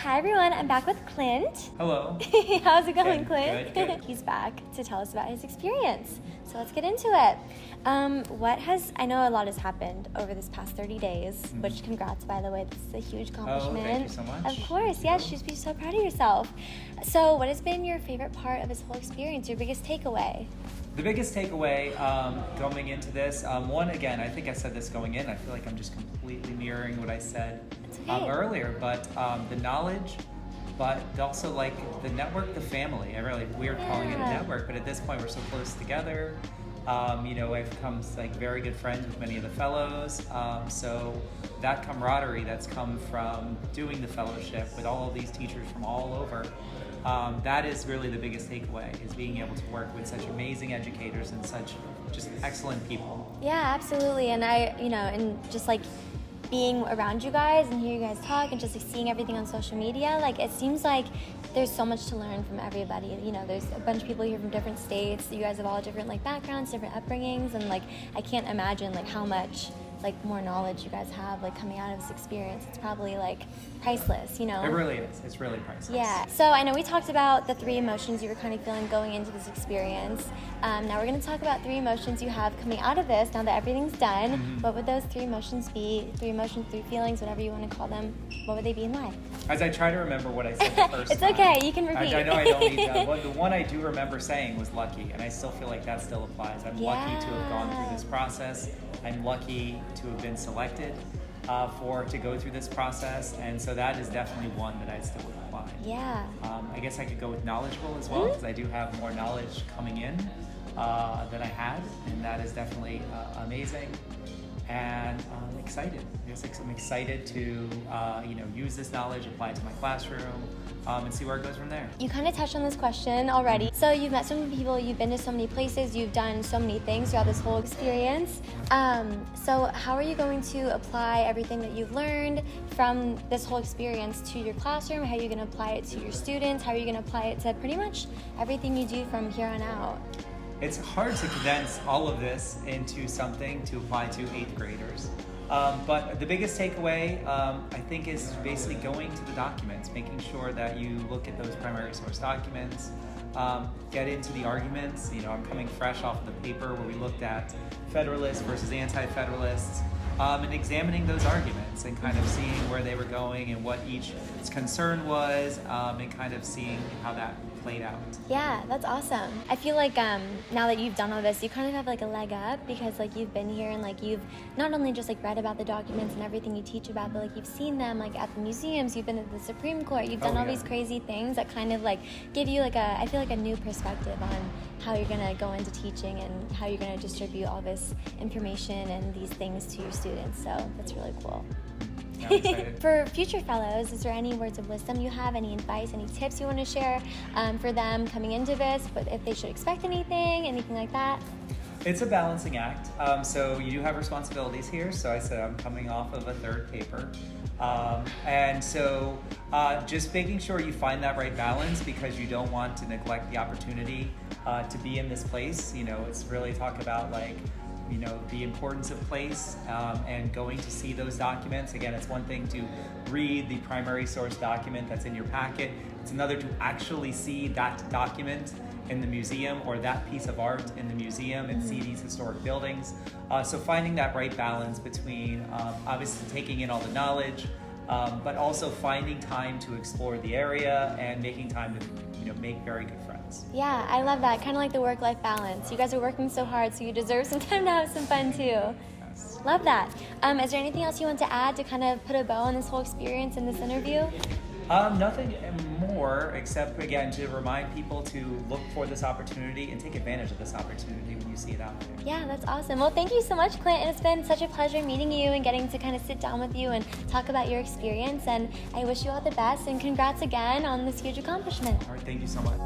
Hi everyone, I'm back with Clint. Hello. How's it going, Clint? Good. He's back to tell us about his experience. So let's get into it. I know a lot has happened over this past 30 days, which congrats, by the way. This is a huge accomplishment. Oh, thank you so much. Of course, yes, you should be so proud of yourself. So what has been your favorite part of this whole experience, your biggest takeaway? The biggest takeaway going into this, one, again, I think I said this going in. I feel like I'm just completely mirroring what I said okay. earlier, but the knowledge, but also like the network, the family. I really weird calling it a network, but at this point we're so close together. I've become like very good friends with many of the fellows. So that camaraderie that's come from doing the fellowship with all of these teachers from all over, that is really the biggest takeaway, is being able to work with such amazing educators and such just excellent people. Yeah, absolutely. And and just like being around you guys and hear you guys talk and just like seeing everything on social media, like it seems like there's so much to learn from everybody. There's a bunch of people here from different states. You guys have all different like backgrounds, different upbringings, and like I can't imagine like how much like more knowledge you guys have like coming out of this experience. It's probably like priceless, It really is. It's really priceless. Yeah. So I know we talked about the 3 emotions you were kind of feeling going into this experience. Now we're going to talk about 3 emotions you have coming out of this now that everything's done. Mm-hmm. What would those 3 emotions be? 3 emotions, 3 feelings, whatever you want to call them. What would they be and why? As I try to remember what I said the first It's time. okay. You can repeat. I know I don't need that. But the one I do remember saying was lucky, and I still feel like that still applies. I'm lucky to have gone through this process. I'm lucky to have been selected to go through this process, and so that is definitely one that I still would apply. Yeah. I guess I could go with knowledgeable as well, because I do have more knowledge coming in than I had, and that is definitely amazing. And I'm excited. I'm excited to use this knowledge, apply it to my classroom, and see where it goes from there. You kind of touched on this question already. So you've met so many people, you've been to so many places, you've done so many things throughout this whole experience. So how are you going to apply everything that you've learned from this whole experience to your classroom? How are you going to apply it to your students? How are you going to apply it to pretty much everything you do from here on out? It's hard to condense all of this into something to apply to 8th graders. But the biggest takeaway, I think, is basically going to the documents, making sure that you look at those primary source documents, get into the arguments. I'm coming fresh off of the paper where we looked at Federalists versus Anti-Federalists, and examining those arguments and kind of seeing where they were going and what each concern was, and kind of seeing how that played out. Yeah, that's awesome. I feel like now that you've done all this, you kind of have like a leg up, because like you've been here and like you've not only just like read about the documents and everything you teach about, but like you've seen them like at the museums, you've been at the Supreme Court, you've done all these crazy things that kind of like give you like I feel like a new perspective on how you're gonna go into teaching and how you're gonna distribute all this information and these things to your students. So that's really cool. I'm excited. For future fellows, is there any words of wisdom you have, any advice, any tips you want to share for them coming into this, but if they should expect anything like that? It's a balancing act. So you do have responsibilities here. So I said I'm coming off of a 3rd paper. And so just making sure you find that right balance, because you don't want to neglect the opportunity to be in this place. It's really talk about like, the importance of place and going to see those documents. Again, it's one thing to read the primary source document that's in your packet. It's another to actually see that document in the museum, or that piece of art in the museum, and see these historic buildings. So finding that right balance between obviously taking in all the knowledge, but also finding time to explore the area and making time to make very good friends. Yeah, I love that. Kind of like the work-life balance. You guys are working so hard, so you deserve some time to have some fun too. Yes. Love that. Is there anything else you want to add to kind of put a bow on this whole experience in this interview? Nothing more, except again to remind people to look for this opportunity and take advantage of this opportunity when you see it out there. Yeah, that's awesome. Well, thank you so much, Clint. And it's been such a pleasure meeting you and getting to kind of sit down with you and talk about your experience. And I wish you all the best, and congrats again on this huge accomplishment. All right, thank you so much.